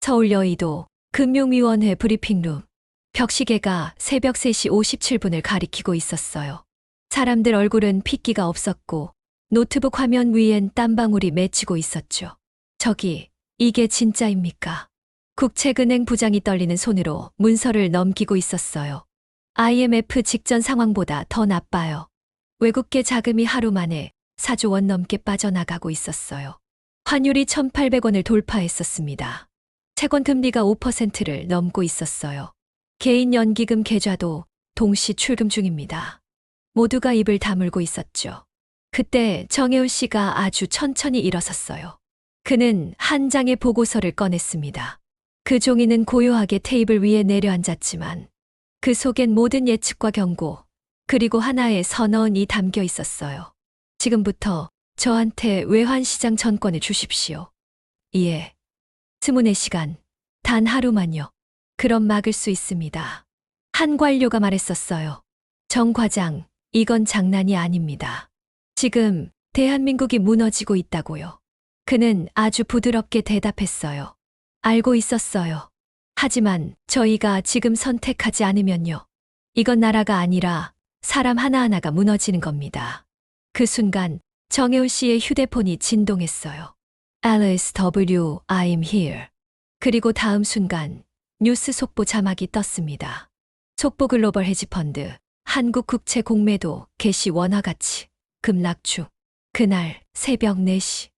서울 여의도 금융위원회 브리핑룸. 벽시계가 새벽 3시 57분을 가리키고 있었어요. 사람들 얼굴은 핏기가 없었고 노트북 화면 위엔 땀방울이 맺히고 있었죠. 저기, 이게 진짜입니까? 국책은행 부장이 떨리는 손으로 문서를 넘기고 있었어요. IMF 직전 상황보다 더 나빠요. 외국계 자금이 하루 만에 4조 원 넘게 빠져나가고 있었어요. 환율이 1,800원을 돌파했었습니다. 채권 금리가 5%를 넘고 있었어요. 개인 연기금 계좌도 동시 출금 중입니다. 모두가 입을 다물고 있었죠. 그때 정혜훈 씨가 아주 천천히 일어섰어요. 그는 한 장의 보고서를 꺼냈습니다. 그 종이는 고요하게 테이블 위에 내려앉았지만 그 속엔 모든 예측과 경고, 그리고 하나의 선언이 담겨 있었어요. 지금부터 저한테 외환시장 전권을 주십시오. 예. 24시간, 단 하루만요. 그럼 막을 수 있습니다. 한 관료가 말했었어요. 정 과장, 이건 장난이 아닙니다. 지금 대한민국이 무너지고 있다고요. 그는 아주 부드럽게 대답했어요. 알고 있었어요. 하지만 저희가 지금 선택하지 않으면요. 이건 나라가 아니라 사람 하나하나가 무너지는 겁니다. 그 순간 정혜훈 씨의 휴대폰이 진동했어요. Alice W. I'm here. 그리고 다음 순간 뉴스 속보 자막이 떴습니다. 속보 글로벌 헤지펀드, 한국 국채 공매도 개시 원화 가치, 급락 중. 그날 새벽 4시.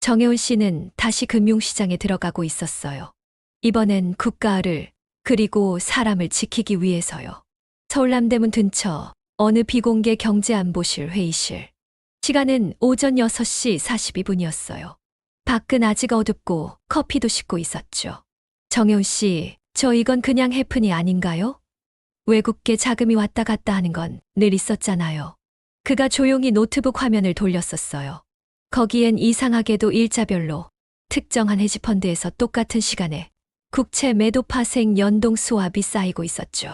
정혜훈 씨는 다시 금융시장에 들어가고 있었어요. 이번엔 국가를, 그리고 사람을 지키기 위해서요. 서울 남대문 근처 어느 비공개 경제안보실 회의실. 시간은 오전 6시 42분이었어요. 밖은 아직 어둡고 커피도 식고 있었죠. 정혜훈 씨, 저 이건 그냥 해프닝 아닌가요? 외국계 자금이 왔다 갔다 하는 건 늘 있었잖아요. 그가 조용히 노트북 화면을 돌렸었어요. 거기엔 이상하게도 일자별로 특정한 헤지펀드에서 똑같은 시간에 국채 매도 파생 연동 스왑이 쌓이고 있었죠.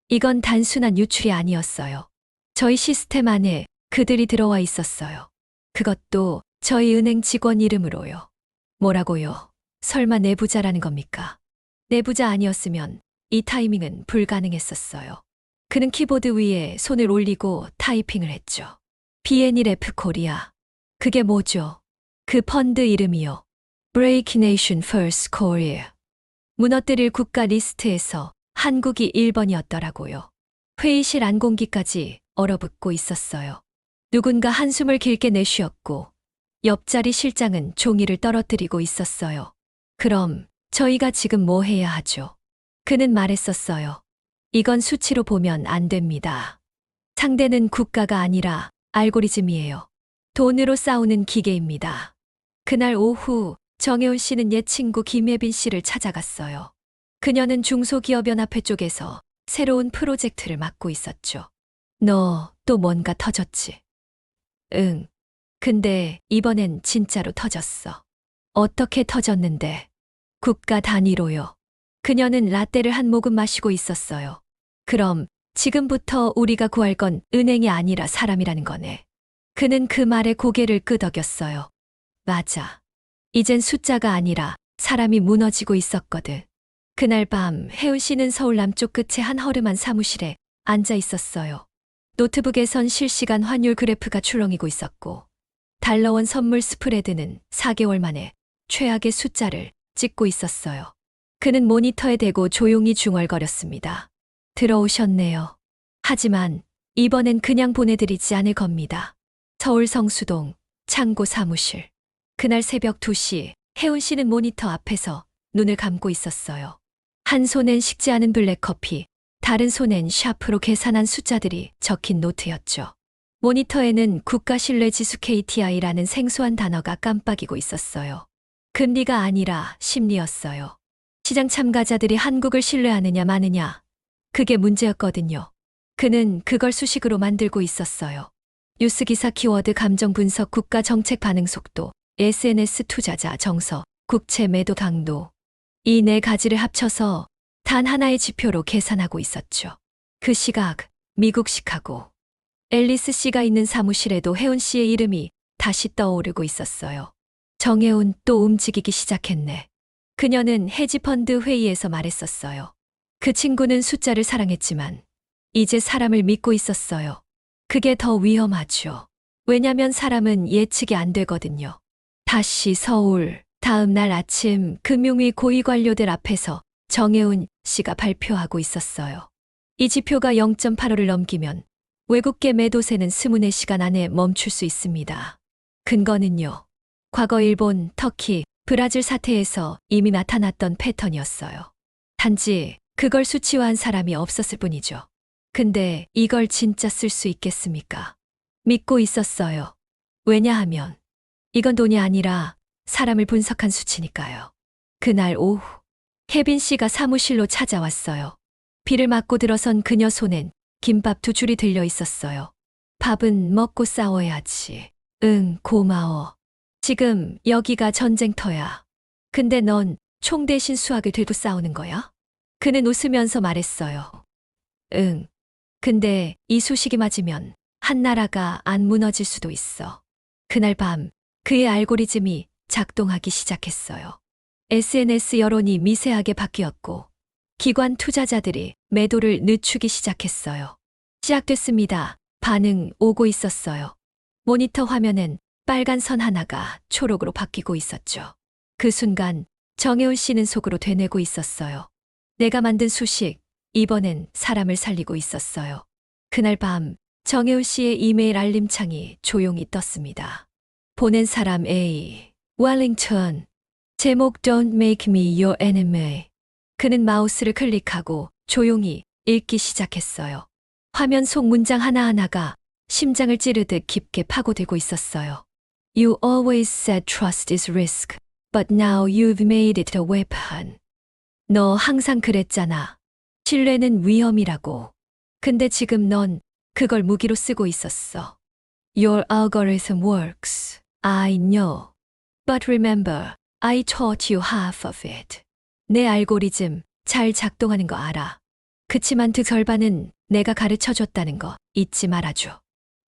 이건 단순한 유출이 아니었어요. 저희 시스템 안에 그들이 들어와 있었어요. 그것도 저희 은행 직원 이름으로요. 뭐라고요? 설마 내부자라는 겁니까? 내부자 아니었으면 이 타이밍은 불가능했었어요. 그는 키보드 위에 손을 올리고 타이핑을 했죠. BNRF 코리아. 그게 뭐죠? 그 펀드 이름이요. Break Nation First Korea. 무너뜨릴 국가 리스트에서 한국이 1번이었더라고요. 회의실 안공기까지 얼어붙고 있었어요. 누군가 한숨을 길게 내쉬었고 옆자리 실장은 종이를 떨어뜨리고 있었어요. 그럼 저희가 지금 뭐 해야 하죠? 그는 말했었어요. 이건 수치로 보면 안 됩니다. 상대는 국가가 아니라 알고리즘이에요. 돈으로 싸우는 기계입니다. 그날 오후 정혜훈 씨는 옛 친구 김예빈 씨를 찾아갔어요. 그녀는 중소기업연합회 쪽에서 새로운 프로젝트를 맡고 있었죠. 너 또 뭔가 터졌지? 응. 근데 이번엔 진짜로 터졌어. 어떻게 터졌는데? 국가 단위로요. 그녀는 라떼를 한 모금 마시고 있었어요. 그럼 지금부터 우리가 구할 건 은행이 아니라 사람이라는 거네. 그는 그 말에 고개를 끄덕였어요. 맞아. 이젠 숫자가 아니라 사람이 무너지고 있었거든. 그날 밤 혜훈 씨는 서울 남쪽 끝의 한 허름한 사무실에 앉아 있었어요. 노트북에선 실시간 환율 그래프가 출렁이고 있었고 달러원 선물 스프레드는 4개월 만에 최악의 숫자를 찍고 있었어요. 그는 모니터에 대고 조용히 중얼거렸습니다. 들어오셨네요. 하지만 이번엔 그냥 보내드리지 않을 겁니다. 서울 성수동 창고 사무실. 그날 새벽 2시 혜훈 씨는 모니터 앞에서 눈을 감고 있었어요. 한 손엔 식지 않은 블랙커피, 다른 손엔 샤프로 계산한 숫자들이 적힌 노트였죠. 모니터에는 국가신뢰지수 KTI라는 생소한 단어가 깜빡이고 있었어요. 금리가 아니라 심리였어요. 시장 참가자들이 한국을 신뢰하느냐 마느냐. 그게 문제였거든요. 그는 그걸 수식으로 만들고 있었어요. 뉴스기사 키워드 감정 분석 국가 정책 반응 속도, SNS 투자자 정서, 국채 매도 강도. 이 네 가지를 합쳐서 단 하나의 지표로 계산하고 있었죠. 그 시각, 미국 시카고. 앨리스 씨가 있는 사무실에도 혜훈 씨의 이름이 다시 떠오르고 있었어요. 정혜훈 또 움직이기 시작했네. 그녀는 헤지펀드 회의에서 말했었어요. 그 친구는 숫자를 사랑했지만 이제 사람을 믿고 있었어요. 그게 더 위험하죠. 왜냐면 사람은 예측이 안 되거든요. 다시 서울. 다음 날 아침 금융위 고위 관료들 앞에서 정혜운 씨가 발표하고 있었어요. 이 지표가 0.85를 넘기면 외국계 매도세는 24시간 안에 멈출 수 있습니다. 근거는요. 과거 일본, 터키, 브라질 사태에서 이미 나타났던 패턴이었어요. 단지 그걸 수치화한 사람이 없었을 뿐이죠. 근데 이걸 진짜 쓸 수 있겠습니까? 믿고 있었어요. 왜냐하면 이건 돈이 아니라 사람을 분석한 수치니까요. 그날 오후 혜빈 씨가 사무실로 찾아왔어요. 비를 맞고 들어선 그녀 손엔 김밥 2줄이 들려 있었어요. 밥은 먹고 싸워야지. 응, 고마워. 지금 여기가 전쟁터야. 근데 넌 총 대신 수학을 들고 싸우는 거야? 그는 웃으면서 말했어요. 응. 근데 이 수식이 맞으면 한 나라가 안 무너질 수도 있어. 그날 밤 그의 알고리즘이 작동하기 시작했어요. SNS 여론이 미세하게 바뀌었고 기관 투자자들이 매도를 늦추기 시작했어요. 시작됐습니다. 반응 오고 있었어요. 모니터 화면엔 빨간 선 하나가 초록으로 바뀌고 있었죠. 그 순간 정혜운 씨는 속으로 되뇌고 있었어요. 내가 만든 수식, 이번엔 사람을 살리고 있었어요. 그날 밤 정혜운 씨의 이메일 알림창이 조용히 떴습니다. 보낸 사람 A. 웰링턴. 제목 Don't make me your enemy. 그는 마우스를 클릭하고 조용히 읽기 시작했어요. 화면 속 문장 하나하나가 심장을 찌르듯 깊게 파고들고 있었어요. You always said trust is risk, but now you've made it a weapon. 너 항상 그랬잖아. 신뢰는 위험이라고. 근데 지금 넌 그걸 무기로 쓰고 있었어. Your algorithm works. I know. But remember, I taught you half of it. 내 알고리즘 잘 작동하는 거 알아. 그치만 그 절반은 내가 가르쳐줬다는 거 잊지 말아줘.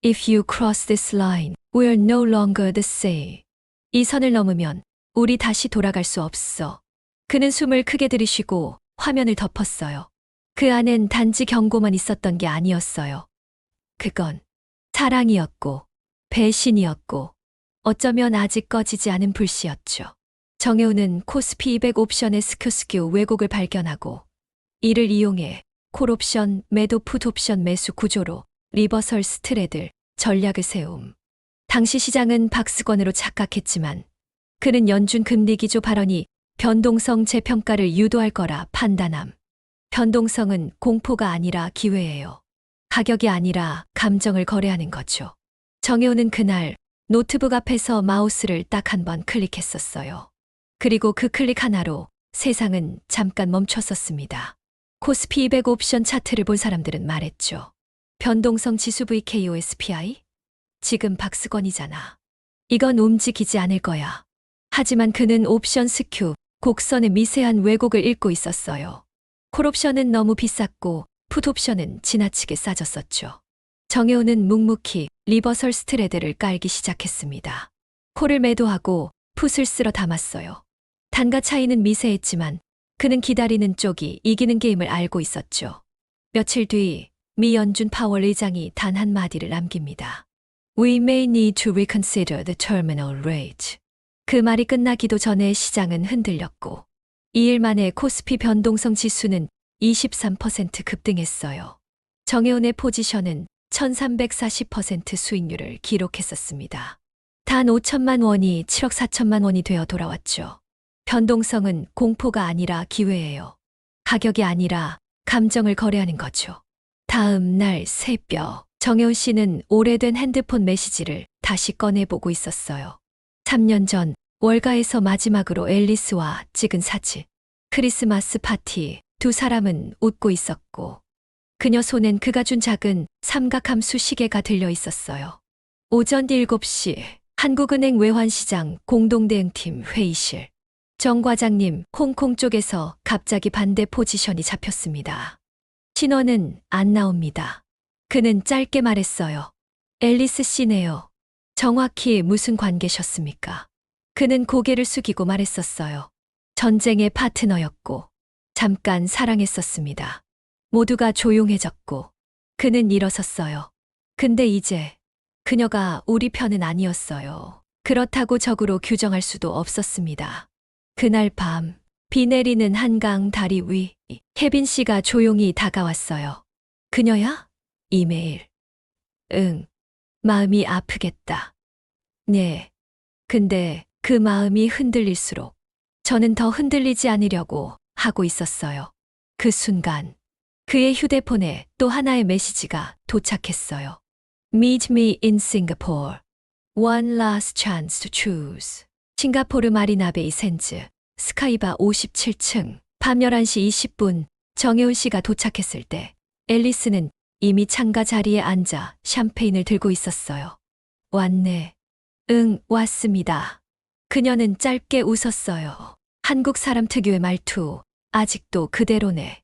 If you cross this line, we're no longer the same. 이 선을 넘으면 우리 다시 돌아갈 수 없어. 그는 숨을 크게 들이쉬고 화면을 덮었어요. 그 안엔 단지 경고만 있었던 게 아니었어요. 그건 사랑이었고 배신이었고 어쩌면 아직 꺼지지 않은 불씨였죠. 정혜우는 코스피 200 옵션의 스큐스큐 왜곡을 발견하고 이를 이용해 콜옵션, 매도 풋옵션 매수 구조로 리버설 스트레들 전략을 세움. 당시 시장은 박스권으로 착각했지만 그는 연준 금리 기조 발언이 변동성 재평가를 유도할 거라 판단함. 변동성은 공포가 아니라 기회예요. 가격이 아니라 감정을 거래하는 거죠. 정혜우는 그날 노트북 앞에서 마우스를 딱 한 번 클릭했었어요. 그리고 그 클릭 하나로 세상은 잠깐 멈췄었습니다. 코스피 200 옵션 차트를 본 사람들은 말했죠. 변동성 지수 VKOSPI? 지금 박스권이잖아. 이건 움직이지 않을 거야. 하지만 그는 옵션 스큐, 곡선의 미세한 왜곡을 읽고 있었어요. 콜옵션은 너무 비쌌고 풋옵션은 지나치게 싸졌었죠. 정혜우는 묵묵히 리버설 스트레드를 깔기 시작했습니다. 콜을 매도하고 풋을 쓸어 담았어요. 단가 차이는 미세했지만 그는 기다리는 쪽이 이기는 게임을 알고 있었죠. 며칠 뒤 미 연준 파월 의장이 단 한마디를 남깁니다. We may need to reconsider the terminal rate. 그 말이 끝나기도 전에 시장은 흔들렸고 2일 만에 코스피 변동성 지수는 23% 급등했어요. 정혜운의 포지션은 1340% 수익률을 기록했었습니다. 단 5천만 원이 7억 4천만 원이 되어 돌아왔죠. 변동성은 공포가 아니라 기회예요. 가격이 아니라 감정을 거래하는 거죠. 다음 날 새벽, 정혜운 씨는 오래된 핸드폰 메시지를 다시 꺼내보고 있었어요. 3년 전 월가에서 마지막으로 앨리스와 찍은 사진. 크리스마스 파티, 두 사람은 웃고 있었고 그녀 손엔 그가 준 작은 삼각함수 시계가 들려 있었어요. 오전 7시 한국은행 외환시장 공동대응팀 회의실. 정 과장님, 홍콩 쪽에서 갑자기 반대 포지션이 잡혔습니다. 신원은 안 나옵니다. 그는 짧게 말했어요. 앨리스 씨네요. 정확히 무슨 관계셨습니까? 그는 고개를 숙이고 말했었어요. 전쟁의 파트너였고 잠깐 사랑했었습니다. 모두가 조용해졌고 그는 일어섰어요. 근데 이제 그녀가 우리 편은 아니었어요. 그렇다고 적으로 규정할 수도 없었습니다. 그날 밤, 비 내리는 한강 다리 위, 혜빈 씨가 조용히 다가왔어요. 그녀야? 이메일. 응. 마음이 아프겠다. 네. 근데 그 마음이 흔들릴수록 저는 더 흔들리지 않으려고 하고 있었어요. 그 순간 그의 휴대폰에 또 하나의 메시지가 도착했어요. Meet me in Singapore. One last chance to choose. 싱가포르 마리나 베이 샌즈, 스카이바 57층, 밤 11시 20분 정혜훈 씨가 도착했을 때 앨리스는 이미 창가 자리에 앉아 샴페인을 들고 있었어요. 왔네. 응, 왔습니다. 그녀는 짧게 웃었어요. 한국 사람 특유의 말투, 아직도 그대로네.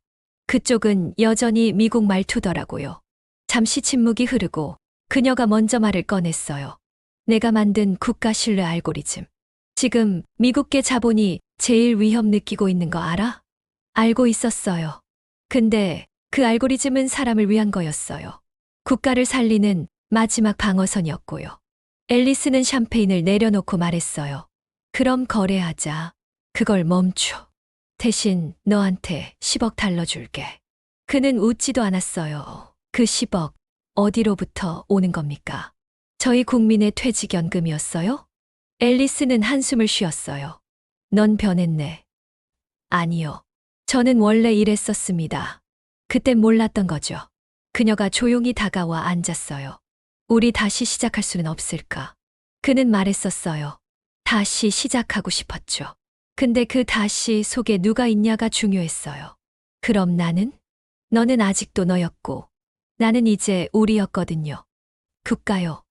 그쪽은 여전히 미국 말투더라고요. 잠시 침묵이 흐르고 그녀가 먼저 말을 꺼냈어요. 내가 만든 국가 신뢰 알고리즘. 지금 미국계 자본이 제일 위험 느끼고 있는 거 알아? 알고 있었어요. 근데 그 알고리즘은 사람을 위한 거였어요. 국가를 살리는 마지막 방어선이었고요. 앨리스는 샴페인을 내려놓고 말했어요. 그럼 거래하자. 그걸 멈춰. 대신 너한테 10억 달러 줄게. 그는 웃지도 않았어요. 그 10억 어디로부터 오는 겁니까? 저희 국민의 퇴직연금이었어요? 앨리스는 한숨을 쉬었어요. 넌 변했네. 아니요. 저는 원래 이랬었습니다. 그땐 몰랐던 거죠. 그녀가 조용히 다가와 앉았어요. 우리 다시 시작할 수는 없을까? 그는 말했었어요. 다시 시작하고 싶었죠. 근데 그 다시 속에 누가 있냐가 중요했어요. 그럼 나는? 너는 아직도 너였고, 나는 이제 우리였거든요. 국가요.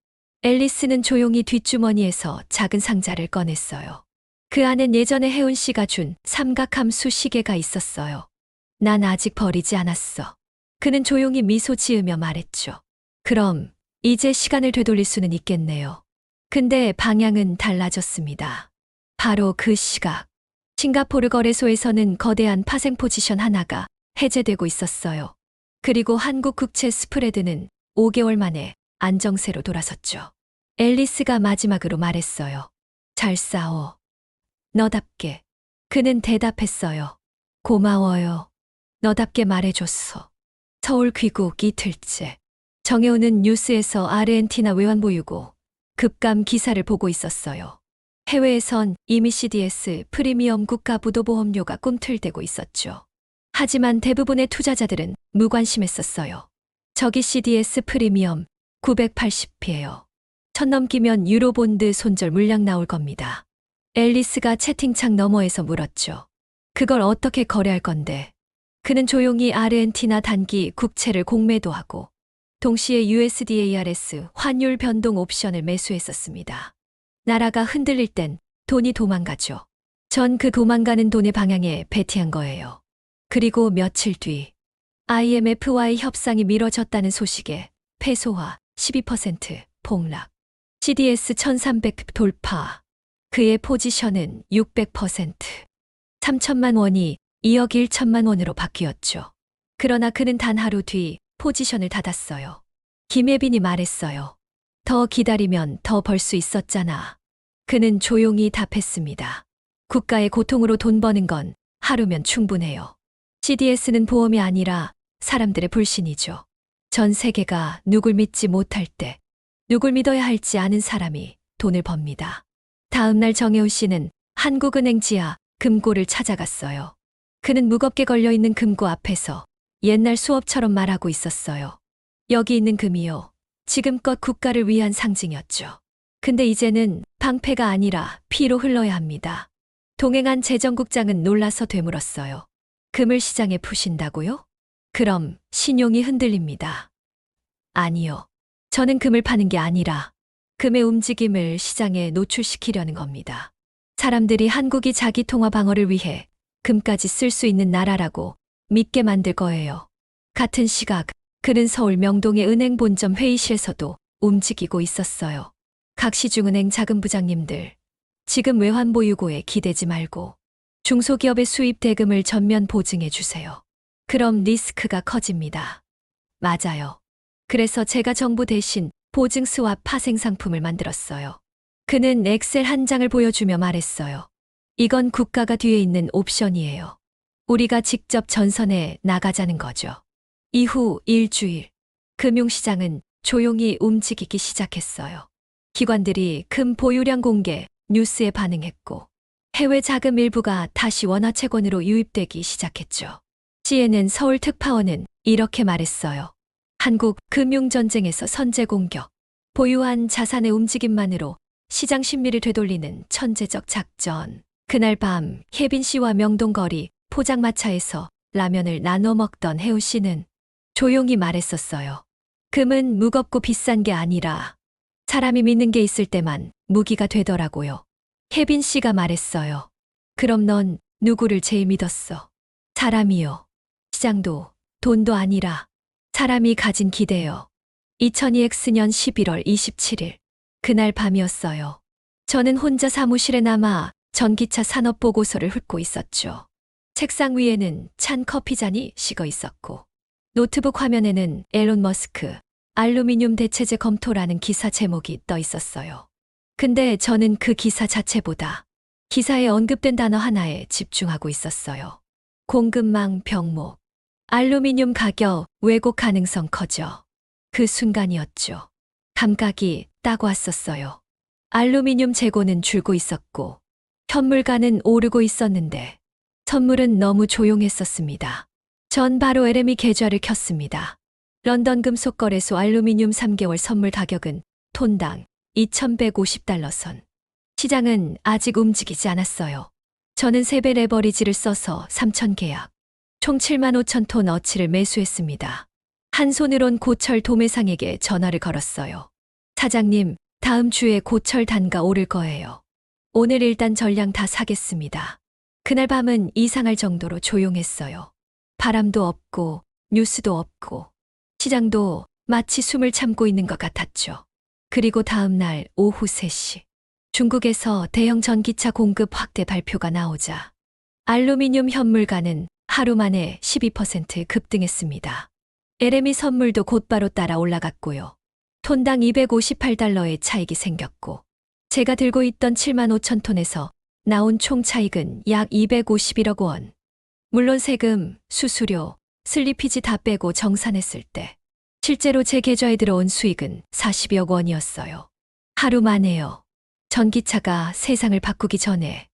앨리스는 조용히 뒷주머니에서 작은 상자를 꺼냈어요. 그 안엔 예전에 혜운 씨가 준 삼각함수 시계가 있었어요. 난 아직 버리지 않았어. 그는 조용히 미소 지으며 말했죠. 그럼 이제 시간을 되돌릴 수는 있겠네요. 근데 방향은 달라졌습니다. 바로 그 시각. 싱가포르 거래소에서는 거대한 파생 포지션 하나가 해제되고 있었어요. 그리고 한국 국채 스프레드는 5개월 만에 안정세로 돌아섰죠. 앨리스가 마지막으로 말했어요. 잘 싸워. 너답게. 그는 대답했어요. 고마워요. 너답게 말해줬어. 서울 귀국 이틀째. 정혜우는 뉴스에서 아르헨티나 외환보유고 급감 기사를 보고 있었어요. 해외에선 이미 CDS 프리미엄 국가부도보험료가 꿈틀대고 있었죠. 하지만 대부분의 투자자들은 무관심했었어요. 저기 CDS 프리미엄 980p예요. 1000 넘기면 유로본드 손절 물량 나올 겁니다. 앨리스가 채팅창 너머에서 물었죠. 그걸 어떻게 거래할 건데? 그는 조용히 아르헨티나 단기 국채를 공매도 하고 동시에 USDARS 환율 변동 옵션을 매수했었습니다. 나라가 흔들릴 땐 돈이 도망가죠. 전 그 도망가는 돈의 방향에 베팅한 거예요. 그리고 며칠 뒤 IMF와의 협상이 미뤄졌다는 소식에 페소화 12% 폭락. CDS 1300 돌파. 그의 포지션은 600%. 3천만 원이 2억 1천만 원으로 바뀌었죠. 그러나 그는 단 하루 뒤 포지션을 닫았어요. 김혜빈이 말했어요. 더 기다리면 더 벌 수 있었잖아. 그는 조용히 답했습니다. 국가의 고통으로 돈 버는 건 하루면 충분해요. CDS는 보험이 아니라 사람들의 불신이죠. 전 세계가 누굴 믿지 못할 때 누굴 믿어야 할지 아는 사람이 돈을 법니다. 다음 날 정혜우 씨는 한국은행 지하 금고를 찾아갔어요. 그는 무겁게 걸려있는 금고 앞에서 옛날 수업처럼 말하고 있었어요. 여기 있는 금이요. 지금껏 국가를 위한 상징이었죠. 근데 이제는 방패가 아니라 피로 흘러야 합니다. 동행한 재정국장은 놀라서 되물었어요. 금을 시장에 푸신다고요? 그럼 신용이 흔들립니다. 아니요. 저는 금을 파는 게 아니라 금의 움직임을 시장에 노출시키려는 겁니다. 사람들이 한국이 자기 통화 방어를 위해 금까지 쓸 수 있는 나라라고 믿게 만들 거예요. 같은 시각, 그는 서울 명동의 은행 본점 회의실에서도 움직이고 있었어요. 각 시중은행 자금부장님들, 지금 외환보유고에 기대지 말고 중소기업의 수입 대금을 전면 보증해 주세요. 그럼 리스크가 커집니다. 맞아요. 그래서 제가 정부 대신 보증 스왑 파생 상품을 만들었어요. 그는 엑셀 한 장을 보여주며 말했어요. 이건 국가가 뒤에 있는 옵션이에요. 우리가 직접 전선에 나가자는 거죠. 이후 일주일, 금융시장은 조용히 움직이기 시작했어요. 기관들이 큰 보유량 공개, 뉴스에 반응했고, 해외 자금 일부가 다시 원화채권으로 유입되기 시작했죠. CNN 서울 특파원은 이렇게 말했어요. 한국 금융전쟁에서 선제 공격, 보유한 자산의 움직임만으로 시장 심리를 되돌리는 천재적 작전. 그날 밤 혜빈 씨와 명동거리 포장마차에서 라면을 나눠 먹던 혜우 씨는 조용히 말했었어요. 금은 무겁고 비싼 게 아니라 사람이 믿는 게 있을 때만 무기가 되더라고요. 혜빈 씨가 말했어요. 그럼 넌 누구를 제일 믿었어? 사람이요. 시장도 돈도 아니라 사람이 가진 기대요. 2002X년 11월 27일. 그날 밤이었어요. 저는 혼자 사무실에 남아 전기차 산업 보고서를 훑고 있었죠. 책상 위에는 찬 커피잔이 식어 있었고, 노트북 화면에는 앨런 머스크, 알루미늄 대체재 검토라는 기사 제목이 떠 있었어요. 근데 저는 그 기사 자체보다 기사에 언급된 단어 하나에 집중하고 있었어요. 공급망 병목, 알루미늄 가격 왜곡 가능성 커져. 그 순간이었죠. 감각이 딱 왔었어요. 알루미늄 재고는 줄고 있었고, 현물가는 오르고 있었는데, 선물은 너무 조용했었습니다. 전 바로 LME 계좌를 켰습니다. 런던 금속거래소 알루미늄 3개월 선물 가격은 톤당 2,150달러 선. 시장은 아직 움직이지 않았어요. 저는 3배 레버리지를 써서 3,000 계약, 총 7만 5천 톤 어치를 매수했습니다. 한 손으론 고철 도매상에게 전화를 걸었어요. 사장님, 다음 주에 고철 단가 오를 거예요. 오늘 일단 전량 다 사겠습니다. 그날 밤은 이상할 정도로 조용했어요. 바람도 없고 뉴스도 없고 시장도 마치 숨을 참고 있는 것 같았죠. 그리고 다음 날 오후 3시 중국에서 대형 전기차 공급 확대 발표가 나오자 알루미늄 현물가는 하루 만에 12% 급등했습니다. LME 선물도 곧바로 따라 올라갔고요. 톤당 258달러의 차익이 생겼고, 제가 들고 있던 7만 5천 톤에서 나온 총 차익은 약 251억 원. 물론 세금, 수수료, 슬리피지 다 빼고 정산했을 때 실제로 제 계좌에 들어온 수익은 40여 원이었어요. 하루 만에요. 전기차가 세상을 바꾸기 전에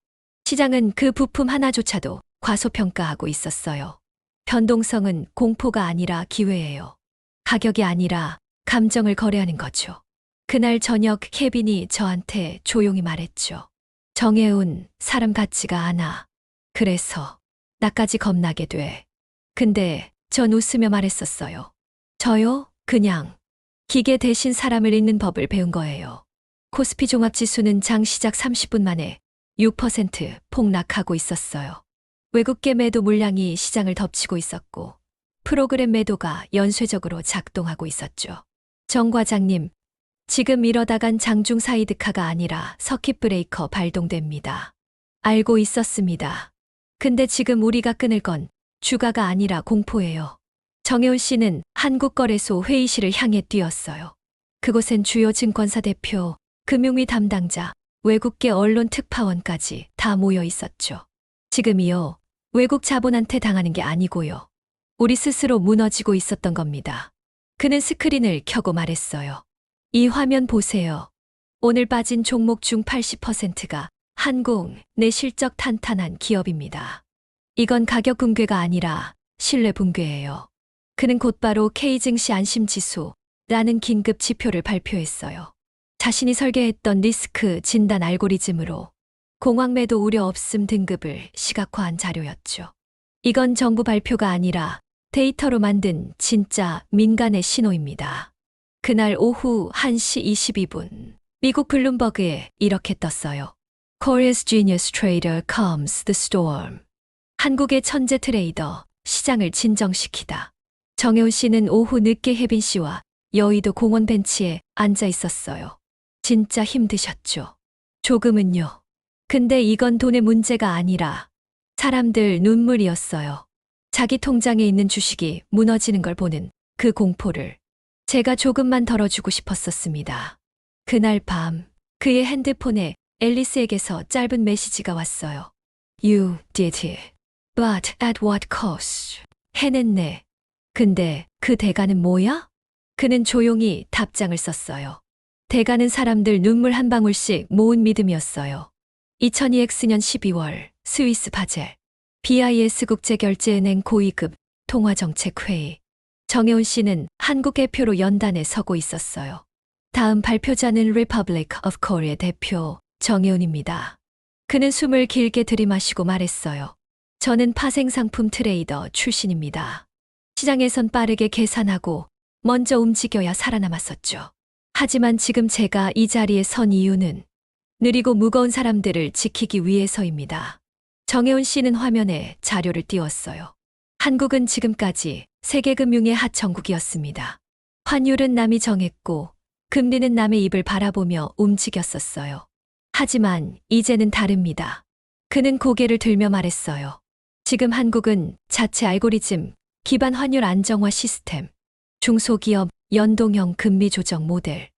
시장은 그 부품 하나조차도 과소평가하고 있었어요. 변동성은 공포가 아니라 기회예요. 가격이 아니라 감정을 거래하는 거죠. 그날 저녁 혜빈이 저한테 조용히 말했죠. 정혜운, 사람 같지가 않아. 그래서 나까지 겁나게 돼. 근데 전 웃으며 말했었어요. 저요? 그냥 기계 대신 사람을 읽는 법을 배운 거예요. 코스피 종합지수는 장 시작 30분 만에 6% 폭락하고 있었어요. 외국계 매도 물량이 시장을 덮치고 있었고, 프로그램 매도가 연쇄적으로 작동하고 있었죠. 정 과장님, 지금 이러다간 장중 사이드카가 아니라 서킷 브레이커 발동됩니다. 알고 있었습니다. 근데 지금 우리가 끊을 건 주가가 아니라 공포예요. 정혜운 씨는 한국거래소 회의실을 향해 뛰었어요. 그곳엔 주요 증권사 대표, 금융위 담당자, 외국계 언론 특파원까지 다 모여 있었죠. 지금이요, 외국 자본한테 당하는 게 아니고요. 우리 스스로 무너지고 있었던 겁니다. 그는 스크린을 켜고 말했어요. 이 화면 보세요. 오늘 빠진 종목 중 80%가 한국 내 실적 탄탄한 기업입니다. 이건 가격 붕괴가 아니라 신뢰 붕괴예요. 그는 곧바로 K증시 안심지수라는 긴급 지표를 발표했어요. 자신이 설계했던 리스크 진단 알고리즘으로 공황 매도 우려 없음 등급을 시각화한 자료였죠. 이건 정부 발표가 아니라 데이터로 만든 진짜 민간의 신호입니다. 그날 오후 1시 22분, 미국 블룸버그에 이렇게 떴어요. Korea's genius trader calms the storm. 한국의 천재 트레이더, 시장을 진정시키다. 정혜운 씨는 오후 늦게 혜빈 씨와 여의도 공원 벤치에 앉아 있었어요. 진짜 힘드셨죠? 조금은요. 근데 이건 돈의 문제가 아니라 사람들 눈물이었어요. 자기 통장에 있는 주식이 무너지는 걸 보는 그 공포를 제가 조금만 덜어주고 싶었었습니다. 그날 밤 그의 핸드폰에 앨리스에게서 짧은 메시지가 왔어요. You did it. But at what cost? 해냈네. 근데 그 대가는 뭐야? 그는 조용히 답장을 썼어요. 대가는 사람들 눈물 한 방울씩 모은 믿음이었어요. 2002X년 12월 스위스 바젤 BIS 국제결제은행 고위급 통화정책회의. 정혜원 씨는 한국 대표로 연단에 서고 있었어요. 다음 발표자는 Republic of Korea 대표 정혜원입니다. 그는 숨을 길게 들이마시고 말했어요. 저는 파생상품 트레이더 출신입니다. 시장에선 빠르게 계산하고 먼저 움직여야 살아남았었죠. 하지만 지금 제가 이 자리에 선 이유는 느리고 무거운 사람들을 지키기 위해서입니다. 정혜원 씨는 화면에 자료를 띄웠어요. 한국은 지금까지 세계금융의 하청국이었습니다. 환율은 남이 정했고 금리는 남의 입을 바라보며 움직였었어요. 하지만 이제는 다릅니다. 그는 고개를 들며 말했어요. 지금 한국은 자체 알고리즘, 기반 환율 안정화 시스템, 중소기업 연동형 금리 조정 모델,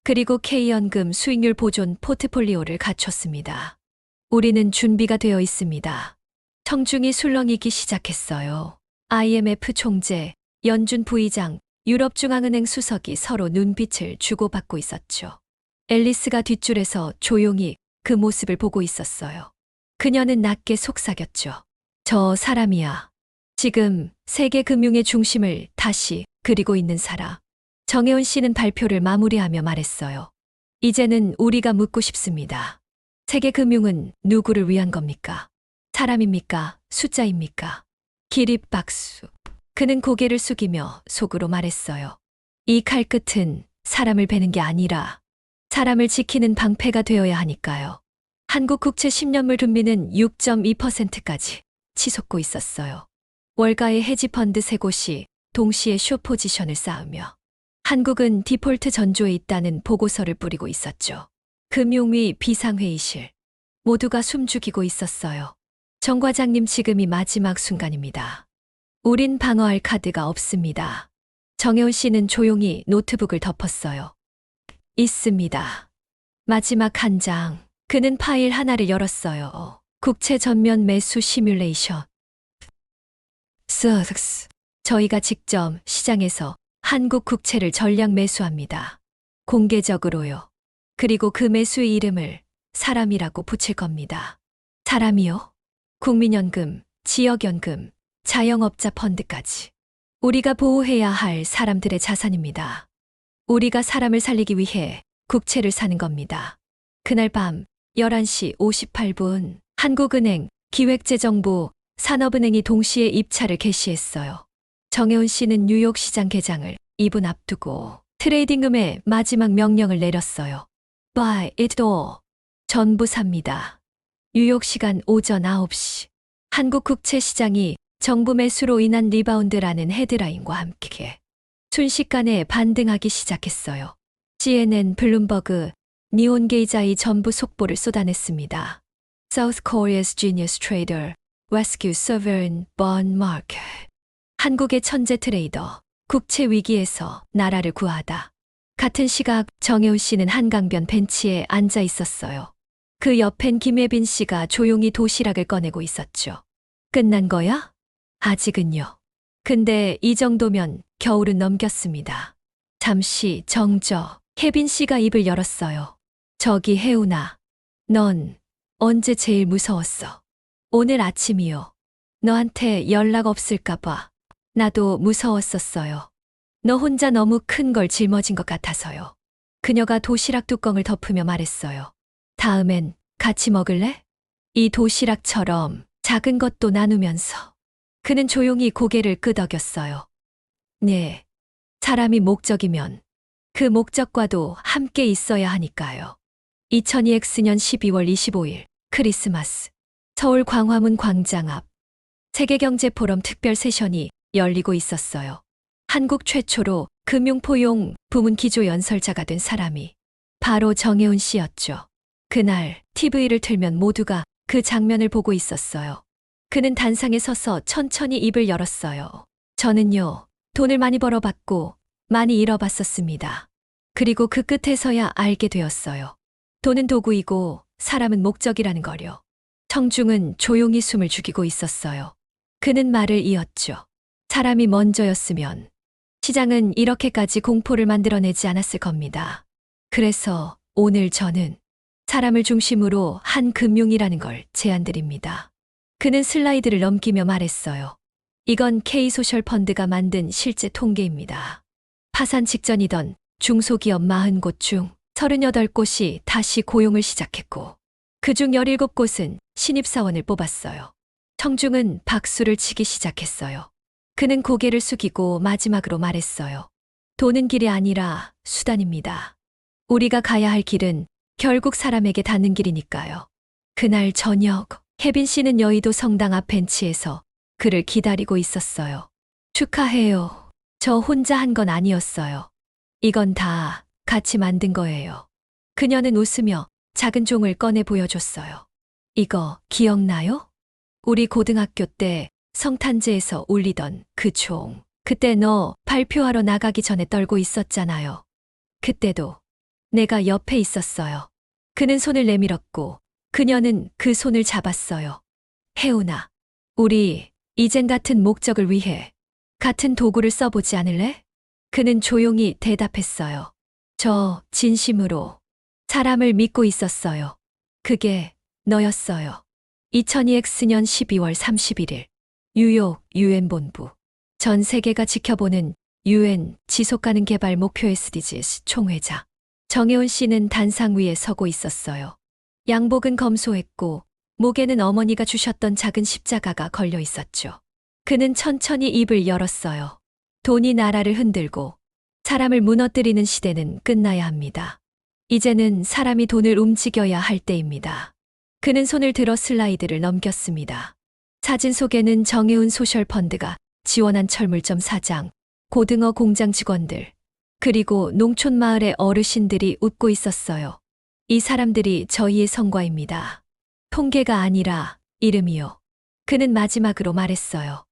그리고 K연금 수익률 보존 포트폴리오를 갖췄습니다. 우리는 준비가 되어 있습니다. 청중이 술렁이기 시작했어요. IMF 총재, 연준 부의장, 유럽중앙은행 수석이 서로 눈빛을 주고받고 있었죠. 앨리스가 뒷줄에서 조용히 그 모습을 보고 있었어요. 그녀는 낮게 속삭였죠. 저 사람이야. 지금 세계 금융의 중심을 다시 그리고 있는 사람. 정혜원 씨는 발표를 마무리하며 말했어요. 이제는 우리가 묻고 싶습니다. 세계 금융은 누구를 위한 겁니까? 사람입니까? 숫자입니까? 기립박수. 그는 고개를 숙이며 속으로 말했어요. 이 칼끝은 사람을 베는 게 아니라 사람을 지키는 방패가 되어야 하니까요. 한국 국채 10년물 금리는 6.2%까지 치솟고 있었어요. 월가의 헤지펀드 세 곳이 동시에 숏포지션을 쌓으며 한국은 디폴트 전조에 있다는 보고서를 뿌리고 있었죠. 금융위 비상회의실. 모두가 숨죽이고 있었어요. 정 과장님, 지금이 마지막 순간입니다. 우린 방어할 카드가 없습니다. 정혜원 씨는 조용히 노트북을 덮었어요. 있습니다. 마지막 한 장. 그는 파일 하나를 열었어요. 국채 전면 매수 시뮬레이션. 저희가 직접 시장에서 한국 국채를 전량 매수합니다. 공개적으로요. 그리고 그 매수의 이름을 사람이라고 붙일 겁니다. 사람이요? 국민연금, 지역연금, 자영업자 펀드까지. 우리가 보호해야 할 사람들의 자산입니다. 우리가 사람을 살리기 위해 국채를 사는 겁니다. 그날 밤 11시 58분 한국은행, 기획재정부, 산업은행이 동시에 입찰을 개시했어요. 정혜원 씨는 뉴욕 시장 개장을 2분 앞두고 트레이딩금의 마지막 명령을 내렸어요. Buy it all. 전부 삽니다. 뉴욕 시간 오전 9시. 한국 국채 시장이 정부 매수로 인한 리바운드라는 헤드라인과 함께 순식간에 반등하기 시작했어요. CNN, 블룸버그, 니온게이자이 전부 속보를 쏟아냈습니다. South Korea's genius trader rescue sovereign bond market. 한국의 천재 트레이더, 국채 위기에서 나라를 구하다. 같은 시각 정혜훈 씨는 한강변 벤치에 앉아 있었어요. 그 옆엔 김예빈 씨가 조용히 도시락을 꺼내고 있었죠. 끝난 거야? 아직은요. 근데 이 정도면 겨울은 넘겼습니다. 잠시 정적. 혜빈 씨가 입을 열었어요. 저기 혜훈아, 넌 언제 제일 무서웠어? 오늘 아침이요. 너한테 연락 없을까 봐. 나도 무서웠었어요. 너 혼자 너무 큰 걸 짊어진 것 같아서요. 그녀가 도시락 뚜껑을 덮으며 말했어요. 다음엔 같이 먹을래? 이 도시락처럼 작은 것도 나누면서. 그는 조용히 고개를 끄덕였어요. 네, 사람이 목적이면 그 목적과도 함께 있어야 하니까요. 2002X년 12월 25일 크리스마스. 서울 광화문 광장 앞 세계경제포럼 특별 세션이 열리고 있었어요. 한국 최초로 금융포용 부문 기조 연설자가 된 사람이 바로 정혜훈 씨였죠. 그날 TV를 틀면 모두가 그 장면을 보고 있었어요. 그는 단상에 서서 천천히 입을 열었어요. 저는요, 돈을 많이 벌어봤고 많이 잃어봤었습니다. 그리고 그 끝에서야 알게 되었어요. 돈은 도구이고 사람은 목적이라는 거요. 청중은 조용히 숨을 죽이고 있었어요. 그는 말을 이었죠. 사람이 먼저였으면 시장은 이렇게까지 공포를 만들어내지 않았을 겁니다. 그래서 오늘 저는 사람을 중심으로 한 금융이라는 걸 제안드립니다. 그는 슬라이드를 넘기며 말했어요. 이건 K소셜펀드가 만든 실제 통계입니다. 파산 직전이던 중소기업 40곳 중 38곳이 다시 고용을 시작했고, 그중 17곳은 신입사원을 뽑았어요. 청중은 박수를 치기 시작했어요. 그는 고개를 숙이고 마지막으로 말했어요. 돈은 길이 아니라 수단입니다. 우리가 가야 할 길은 결국 사람에게 닿는 길이니까요. 그날 저녁, 혜빈 씨는 여의도 성당 앞 벤치에서 그를 기다리고 있었어요. 축하해요. 저 혼자 한 건 아니었어요. 이건 다 같이 만든 거예요. 그녀는 웃으며 작은 종을 꺼내 보여줬어요. 이거 기억나요? 우리 고등학교 때 성탄제에서 울리던 그 종. 그때 너 발표하러 나가기 전에 떨고 있었잖아요. 그때도 내가 옆에 있었어요. 그는 손을 내밀었고 그녀는 그 손을 잡았어요. 혜훈아, 우리 이젠 같은 목적을 위해 같은 도구를 써보지 않을래? 그는 조용히 대답했어요. 저 진심으로 사람을 믿고 있었어요. 그게 너였어요. 2002X년 12월 31일 뉴욕 유엔 본부. 전 세계가 지켜보는 유엔 지속가능 개발 목표 SDGs 총회장. 정혜원 씨는 단상 위에 서고 있었어요. 양복은 검소했고 목에는 어머니가 주셨던 작은 십자가가 걸려 있었죠. 그는 천천히 입을 열었어요. 돈이 나라를 흔들고 사람을 무너뜨리는 시대는 끝나야 합니다. 이제는 사람이 돈을 움직여야 할 때입니다. 그는 손을 들어 슬라이드를 넘겼습니다. 사진 속에는 정혜운 소셜펀드가 지원한 철물점 사장, 고등어 공장 직원들, 그리고 농촌 마을의 어르신들이 웃고 있었어요. 이 사람들이 저희의 성과입니다. 통계가 아니라 이름이요. 그는 마지막으로 말했어요.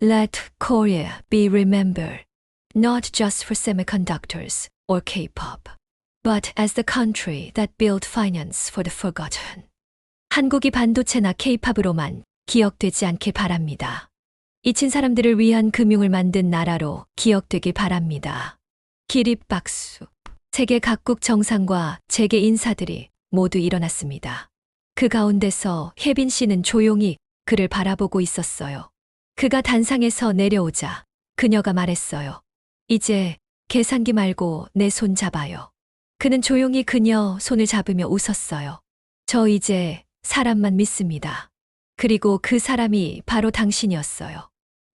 Let Korea be remembered, not just for semiconductors or K-pop, but as the country that built finance for the forgotten. 한국이 반도체나 K-팝으로만 기억되지 않길 바랍니다. 잊힌 사람들을 위한 금융을 만든 나라로 기억되길 바랍니다. 기립박수. 세계 각국 정상과 재계 인사들이 모두 일어났습니다. 그 가운데서 혜빈 씨는 조용히 그를 바라보고 있었어요. 그가 단상에서 내려오자 그녀가 말했어요. 이제 계산기 말고 내 손 잡아요. 그는 조용히 그녀 손을 잡으며 웃었어요. 저 이제 사람만 믿습니다. 그리고 그 사람이 바로 당신이었어요.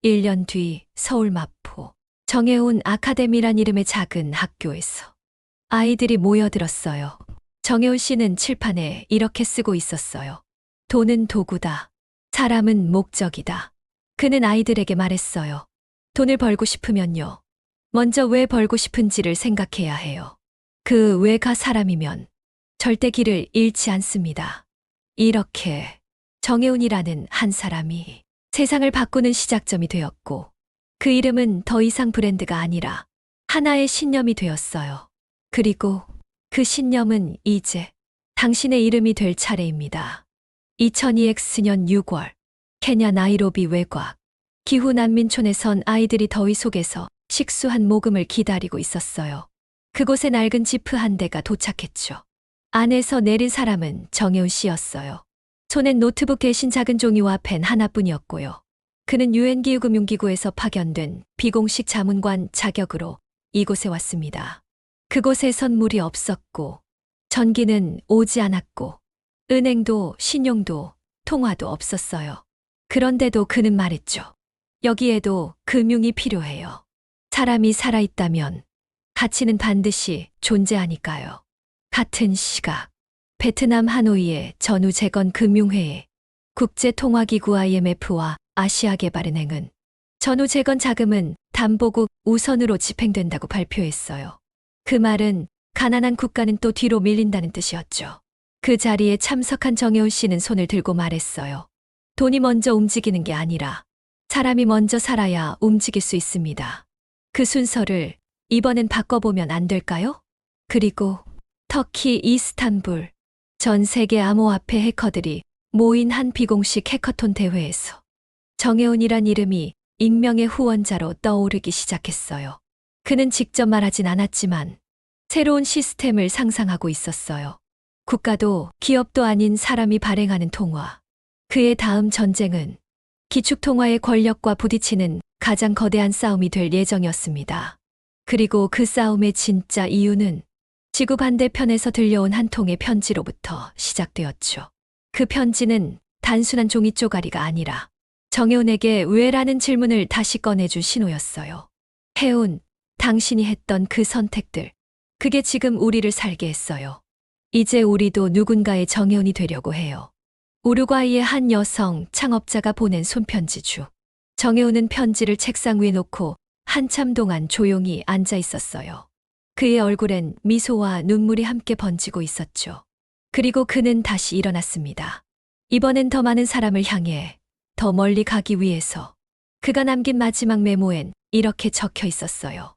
1년 뒤 서울 마포 정혜운 아카데미란 이름의 작은 학교에서 아이들이 모여들었어요. 정혜운 씨는 칠판에 이렇게 쓰고 있었어요. 돈은 도구다. 사람은 목적이다. 그는 아이들에게 말했어요. 돈을 벌고 싶으면요. 먼저 왜 벌고 싶은지를 생각해야 해요. 그 왜가 사람이면 절대 길을 잃지 않습니다. 이렇게 정혜운이라는 한 사람이 세상을 바꾸는 시작점이 되었고 그 이름은 더 이상 브랜드가 아니라 하나의 신념이 되었어요. 그리고 그 신념은 이제 당신의 이름이 될 차례입니다. 2002X년 6월 케냐 나이로비 외곽 기후 난민촌에 선 아이들이 더위 속에서 식수한 모금을 기다리고 있었어요. 그곳에 낡은 지프 한 대가 도착했죠. 안에서 내린 사람은 정혜운 씨였어요. 손엔 노트북 대신 작은 종이와 펜 하나뿐이었고요. 그는 유엔 기후금융기구에서 파견된 비공식 자문관 자격으로 이곳에 왔습니다. 그곳에선 물이 없었고 전기는 오지 않았고 은행도 신용도 통화도 없었어요. 그런데도 그는 말했죠. 여기에도 금융이 필요해요. 사람이 살아있다면 가치는 반드시 존재하니까요. 같은 시각 베트남 하노이의 전후재건금융회의, 국제통화기구 IMF와 아시아개발은행은 전후재건 자금은 담보국 우선으로 집행된다고 발표했어요. 그 말은 가난한 국가는 또 뒤로 밀린다는 뜻이었죠. 그 자리에 참석한 정혜운 씨는 손을 들고 말했어요. 돈이 먼저 움직이는 게 아니라 사람이 먼저 살아야 움직일 수 있습니다. 그 순서를 이번엔 바꿔보면 안 될까요? 그리고 터키 이스탄불, 전 세계 암호화폐 해커들이 모인 한 비공식 해커톤 대회에서 정혜운이란 이름이 익명의 후원자로 떠오르기 시작했어요. 그는 직접 말하진 않았지만 새로운 시스템을 상상하고 있었어요. 국가도 기업도 아닌 사람이 발행하는 통화. 그의 다음 전쟁은 기축통화의 권력과 부딪히는 가장 거대한 싸움이 될 예정이었습니다. 그리고 그 싸움의 진짜 이유는 지구 반대편에서 들려온 한 통의 편지로부터 시작되었죠. 그 편지는 단순한 종이 쪼가리가 아니라 정혜운에게 왜라는 질문을 다시 꺼내준 신호였어요. 혜운, 당신이 했던 그 선택들, 그게 지금 우리를 살게 했어요. 이제 우리도 누군가의 정혜운이 되려고 해요. 우루과이의 한 여성 창업자가 보낸 손편지주. 정혜운은 편지를 책상 위에 놓고 한참 동안 조용히 앉아 있었어요. 그의 얼굴엔 미소와 눈물이 함께 번지고 있었죠. 그리고 그는 다시 일어났습니다. 이번엔 더 많은 사람을 향해 더 멀리 가기 위해서. 그가 남긴 마지막 메모엔 이렇게 적혀 있었어요.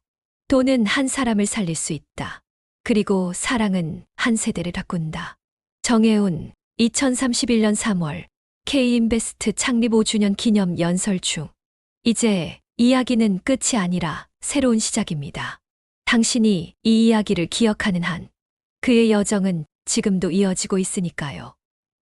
돈은 한 사람을 살릴 수 있다. 그리고 사랑은 한 세대를 바꾼다. 정혜운, 2031년 3월 K인베스트 창립 5주년 기념 연설 중. 이제 이야기는 끝이 아니라 새로운 시작입니다. 당신이 이 이야기를 기억하는 한 그의 여정은 지금도 이어지고 있으니까요.